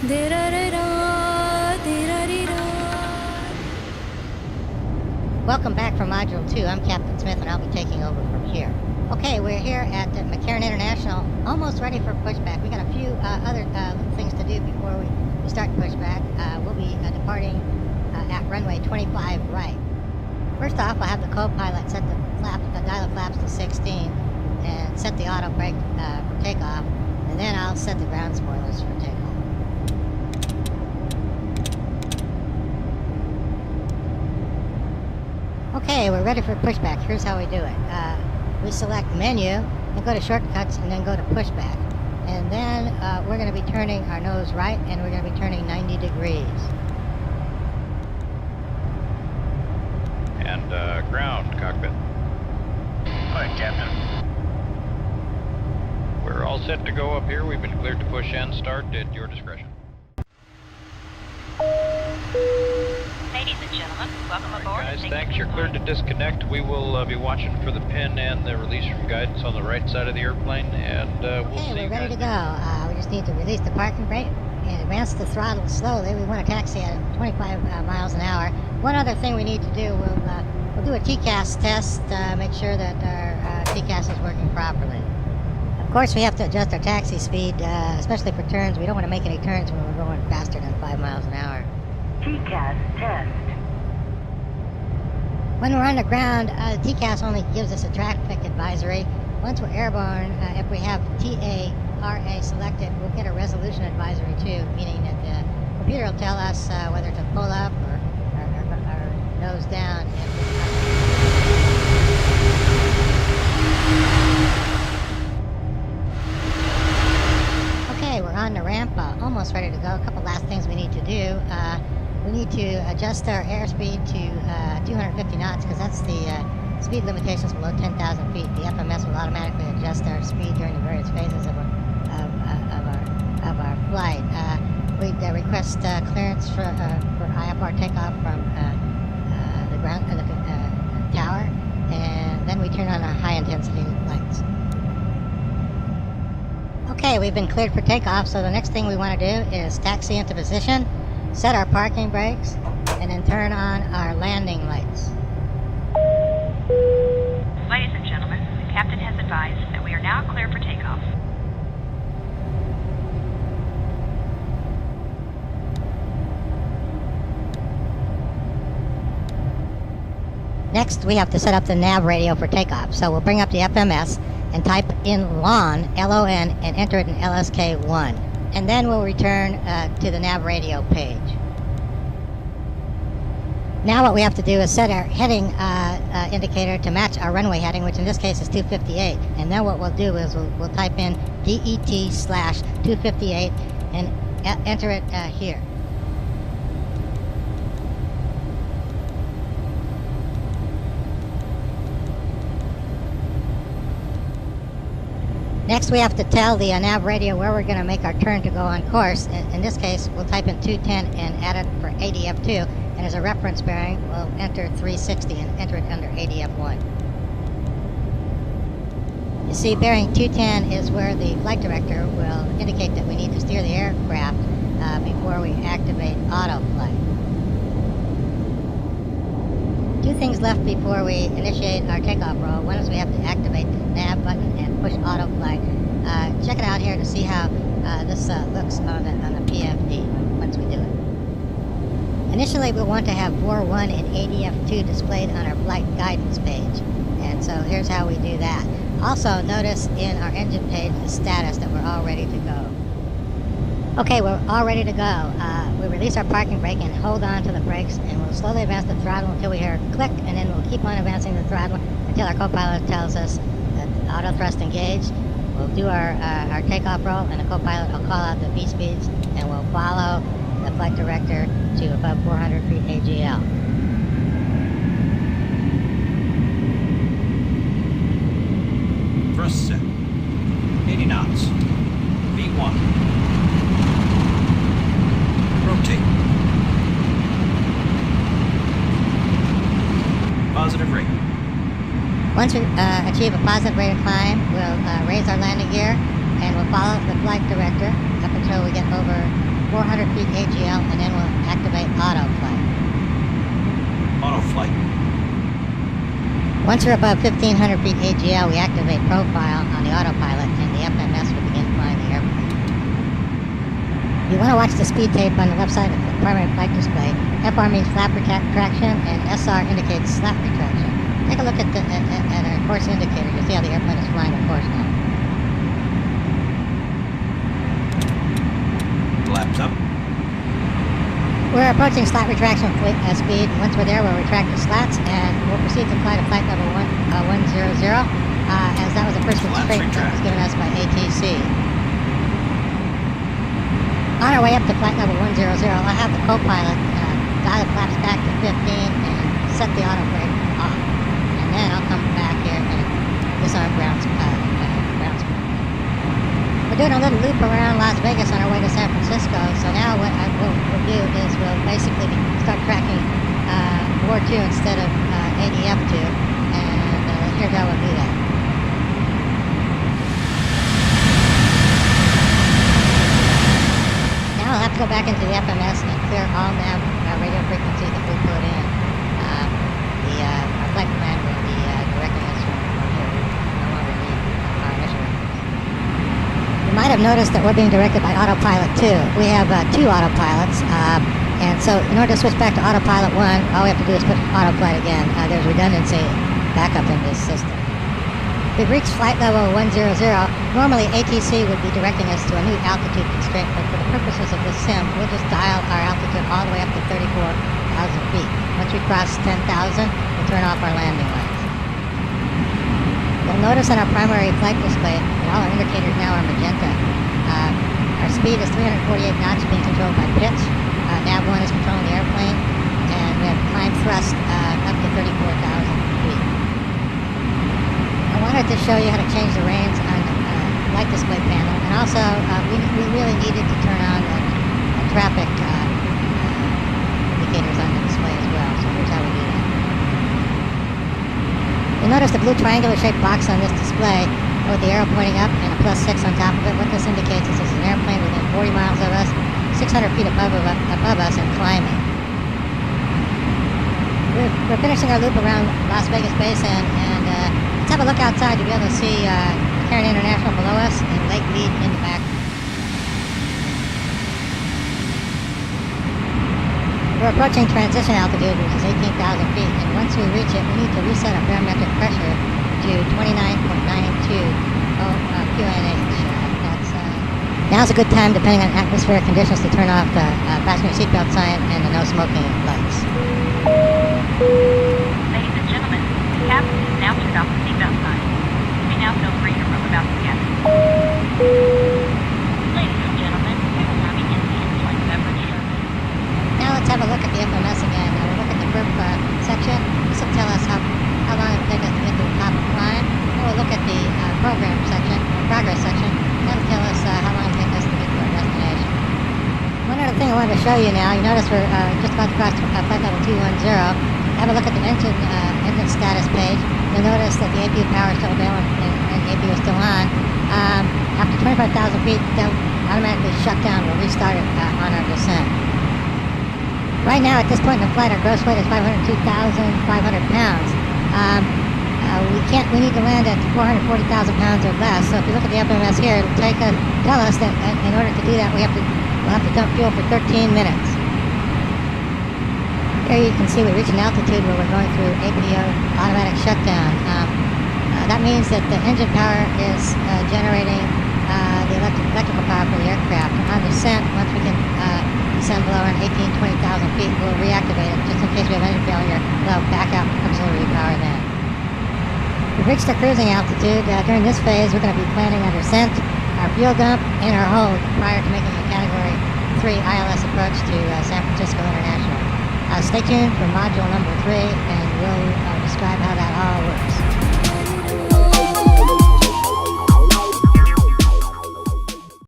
Welcome back from Module 2. I'm Captain Smith, and I'll be taking over from here. Okay, we're here at McCarran International, almost ready for pushback. We got a few other things to do before we start pushback. We'll be departing at runway 25 right. First off, I'll have the co-pilot set the dial of flaps to 16 and set the auto brake for takeoff, and then I'll set the ground spoilers for takeoff. Okay, we're ready for pushback. Here's how we do it. We select menu, and go to shortcuts, and then go to pushback. And then we're going to be turning our nose right, and we're going to be turning 90 degrees. And ground, cockpit. Hi, Captain. We're all set to go up here. We've been cleared to push and start at your discretion. Ladies and gentlemen, welcome aboard. Guys, thanks. You're cleared to disconnect. We will be watching for the pin and the release from guidance on the right side of the airplane, and we'll see. Okay, you we're ready to guys. go. We just need to release the parking brake and advance the throttle slowly. We want to taxi at 25 miles an hour. One other thing we need to do, we'll do a TCAS test, make sure that our TCAS is working properly. Of course, we have to adjust our taxi speed, especially for turns. We don't want to make any turns when we're going faster than 5 miles an hour. TCAS test. When we're on the ground, TCAS only gives us a traffic advisory. Once we're airborne, if we have TARA selected, we'll get a resolution advisory too, meaning that the computer will tell us whether to pull up or nose down. Okay, we're on the ramp, almost ready to go. A couple last things we need to do. We need to adjust our airspeed to 250 knots because that's the speed limitations below 10,000 feet. The FMS will automatically adjust our speed during the various phases of our flight. We request clearance for IFR takeoff from the ground, the tower, and then we turn on our high-intensity lights. Okay, we've been cleared for takeoff, so the next thing we want to do is taxi into position, set our parking brakes, and then turn on our landing lights. Ladies and gentlemen, the captain has advised that we are now clear for takeoff. Next, we have to set up the nav radio for takeoff. So we'll bring up the FMS and type in LON, L-O-N, and enter it in LSK1. And then we'll return to the nav radio page. Now what we have to do is set our heading indicator to match our runway heading, which in this case is 258. And then what we'll do is we'll type in DET/258 and enter it here. Next, we have to tell the nav radio where we're going to make our turn to go on course. In this case, we'll type in 210 and add it for ADF2. And as a reference bearing, we'll enter 360 and enter it under ADF1. You see, bearing 210 is where the flight director will indicate that we need to steer the aircraft before we activate auto flight. Two things left before we initiate our takeoff roll. One is we have to activate the nav button and push auto flight. Check it out here to see how this looks on the PMD once we do it. Initially, we'll want to have 4.1 and ADF2 displayed on our flight guidance page. And so here's how we do that. Also, notice in our engine page the status that we're all ready to go. Okay, we're all ready to go. We release our parking brake and hold on to the brakes, and we'll slowly advance the throttle until we hear a click, and then we'll keep on advancing the throttle until our co-pilot tells us that auto thrust engaged. We'll do our takeoff roll, and the co-pilot will call out the V speeds, and we'll follow the flight director to above 400 feet AGL. Thrust set. 80 knots. V1. Rotate. Positive rate. Once we achieve a positive rate of climb, we'll raise our landing gear and we'll follow the flight director up until we get over 400 feet AGL, and then we'll activate auto flight. Auto flight. Once we're above 1,500 feet AGL, we activate profile on the autopilot, and the FMS will begin flying the airplane. You want to watch the speed tape on the left side of the primary flight display. FR means flap retraction, and SR indicates slap retraction. Take a look at our course indicator. You'll see how the airplane is flying the course now. Flaps up. We're approaching slat retraction speed. Once we're there, we'll retract the slats, and we'll proceed to fly to flight level 100, as that was the first constraint that was given us by ATC. On our way up to flight level 100, I'll have the co-pilot dial the flaps back to 15 and set the auto brake off. And then I'll come back here and disarm ground speed. We're doing a little loop around Las Vegas on our way to San Francisco, so now what we'll do is we'll basically start tracking War 2 instead of ADF 2, and here's how we'll do that. Now I'll have to go back into the FMS and clear all nav radio frequencies that we put in. Our flight command will be directing us from here. We no longer need our initial records. You might have noticed that we're being directed by autopilot 2. We have 2 autopilots, and so in order to switch back to autopilot 1, all we have to do is put autoflight again. There's redundancy backup in this system. We've reached flight level 100. Normally ATC would be directing us to a new altitude constraint, but for the purposes of this sim, we'll just dial our altitude all the way up to 34,000 feet. Once we cross 10,000, we'll turn off our landing lights. You'll notice on our primary flight display that all our indicators now are magenta. Our speed is 348 knots, being controlled by pitch. Nav 1 is controlling the airplane, and we have climb thrust up to 34,000 feet. I wanted to show you how to change the reins on the light display panel, and also we really needed to turn on the traffic indicators on the display as well, so here's how we do that. You'll notice the blue triangular shaped box on this display with the arrow pointing up and a +6 on top of it. What this indicates is it's an airplane within 40 miles of us, 600 feet above us, and climbing. We're finishing our loop around Las Vegas Basin, and let's have a look outside. You'll be able to see Cairn International below us and Lake Mead in the back. We're approaching transition altitude, which is 18,000 feet, and once we reach it, we need to reset our barometric pressure to 29.92 QNH. Now's a good time, depending on atmospheric conditions, to turn off the passenger seatbelt sign and the no smoking lights. Ladies and gentlemen, the captain has now turned off the seatbelt sign. You may now feel free to roam about the cabin. Ladies and gentlemen, we will now begin the in-flight beverage service. Now let's have a look at the FMS again. We'll look at the burp section. This will tell us how long it will take us to get to the top of the climb. Then we'll look at the program section, progress section. That'll tell us how long it will take us to get to our destination. One other thing I wanted to show you now, you notice we're just about to cross flight level 210. Have a look at the engine status page. You'll notice that the APU power is still available and the APU is still on. After 25,000 feet, they'll automatically shut down. We'll restart it on our descent. Right now, at this point in the flight, our gross weight is 502,500 pounds. We need to land at 440,000 pounds or less. So if you look at the FMS here, it'll tell us that in order to do that, we'll have to dump fuel for 13 minutes. Here you can see we reach an altitude where we're going through APO automatic shutdown. That means that the engine power is generating the electrical power for the aircraft. On descent, once we can descend below around 20,000 feet, we'll reactivate it just in case we have engine failure. We'll have backup auxiliary power then. We've reached our cruising altitude. During this phase, we're going to be planning our descent, our fuel dump, and our hold prior to making a Category 3 ILS approach to San Francisco International. Stay tuned for module number 3, and we'll describe how that all works.